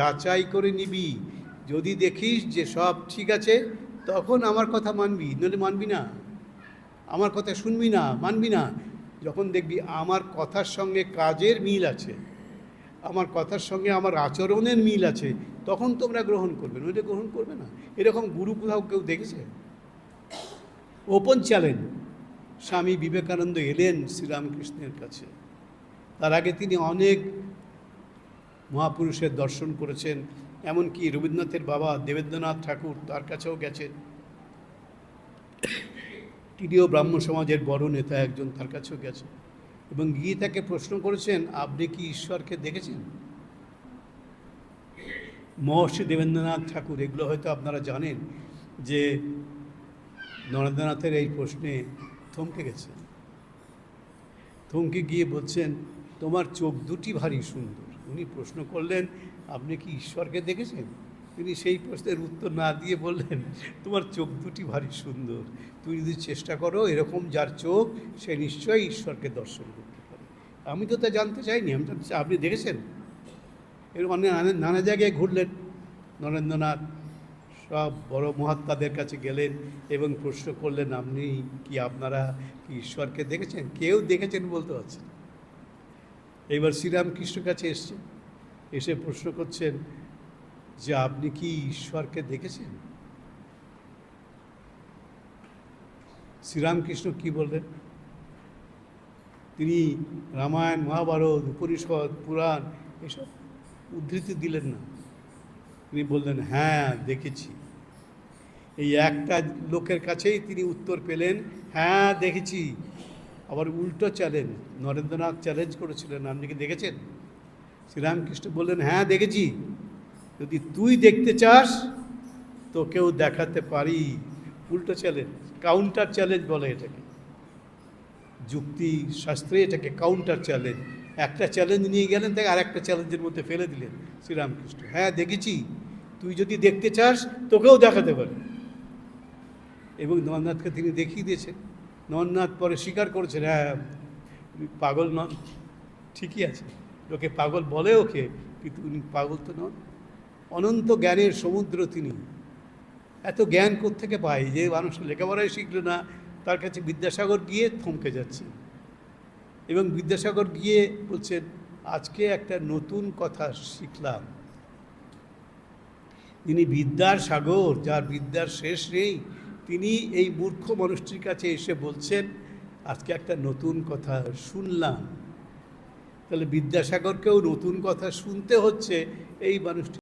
যাচাই করে নিবি। যদি দেখিস যে সব ঠিক আছে তখন আমার কথা মানবি, নইলে মানবি না। আমার কথা শুনবি না, মানবি না। যখন দেখবি আমার কথার সঙ্গে কাজের মিল আছে, আমার কথার সঙ্গে আমার আচরণের মিল আছে, তখন তোমরা গ্রহণ করবে, নইলে গ্রহণ করবে না। এরকম গুরু কোথাও কেউ দেখেছে? Open challenge. স্বামী বিবেকানন্দ এলেন শ্রীরামকৃষ্ণের কাছে। তার আগে তিনি অনেক মহাপুরুষের দর্শন করেছেন, এমনকি রবীন্দ্রনাথের বাবা দেবেন্দ্রনাথ ঠাকুর তার কাছেও গেছেন। তিনিও ব্রাহ্ম সমাজের বড় নেতা একজন, তার কাছেও গেছেন এবং গিয়ে তাকে প্রশ্ন করেছেন, আপনি কি ঈশ্বরকে দেখেছেন? মহর্ষি দেবেন্দ্রনাথ ঠাকুর, এগুলো হয়তো আপনারা জানেন, যে নরেন্দ্রনাথের এই প্রশ্নে থমকে গেছেন। থমকে গিয়ে বলছেন, তোমার চোখ দুটি ভারী সুন্দর। উনি প্রশ্ন করলেন, আপনি কি ঈশ্বরকে দেখেছেন? তিনি সেই প্রশ্নের উত্তর না দিয়ে বললেন, তোমার চোখ দুটি ভারী সুন্দর। তুমি যদি চেষ্টা করো, এরকম যার চোখ সে নিশ্চয়ই ঈশ্বরকে দর্শন করতে পারে। আমি তো তা জানতে চাইনি, আপনি দেখেছেন? এরকম নানা জায়গায় ঘুরলেন নরেন্দ্রনাথ, সব বড় মহাত্মাদের কাছে গেলেন এবং প্রশ্ন করলেন, আপনি কি, আপনারা কি ঈশ্বরকে দেখেছেন? কেউ দেখেছেন বলতে পারছেন। এইবার শ্রীরামকৃষ্ণের কাছে এসে প্রশ্ন করছেন যে আপনি কি ঈশ্বরকে দেখেছেন? শ্রীরামকৃষ্ণ কি বললেন? তিনি রামায়ণ, মহাভারত, উপনিষদ, পুরাণ এসব উদ্ধৃতি দিলেন না। তিনি বললেন, হ্যাঁ দেখেছি। এই একটা লোকের কাছেই তিনি উত্তর পেলেন, হ্যাঁ দেখেছি। আবার উল্টো চ্যালেঞ্জ, নরেন্দ্রনাথ চ্যালেঞ্জ করেছিলেন, আপনি কি দেখেছেন? শ্রীরামকৃষ্ণ বললেন, হ্যাঁ দেখেছি। যদি তুই দেখতে চাস তোকেও দেখাতে পারি। উল্টো চ্যালেঞ্জ, কাউন্টার চ্যালেঞ্জ বলে এটাকে। যুক্তি শাস্ত্রে এটাকে কাউন্টার চ্যালেঞ্জ। একটা চ্যালেঞ্জ নিয়ে গেলেন, তাকে আর একটা চ্যালেঞ্জের মধ্যে ফেলে দিলেন শ্রীরামকৃষ্ণ। হ্যাঁ দেখেছি, তুই যদি দেখতে চাস তোকেও দেখাতে পারি। এবং নরনাথকে তিনি দেখিয়ে দিয়েছেন। নরনাথ পরে স্বীকার করেছেন, হ্যাঁ পাগল নন, ঠিকই আছে। লোকে পাগল বলে ওকে, কিন্তু উনি পাগল তো নন। অনন্ত জ্ঞানের সমুদ্র তিনি। এত জ্ঞান কোত্থেকে পায় যে মানুষ লেখাপড়াই শিখল না, তার কাছে বিদ্যাসাগর গিয়ে থমকে যাচ্ছে। এবং বিদ্যাসাগর গিয়ে বলছেন, আজকে একটা নতুন কথা শিখলাম। তিনি বিদ্যার সাগর, যার বিদ্যার শেষ নেই, তিনি এই মূর্খ মানুষটির কাছে এসে বলছেন, আজকে একটা নতুন কথা শুনলাম। তাহলে বিদ্যাসাগরকেও নতুন কথা শুনতে হচ্ছে এই মানুষটি।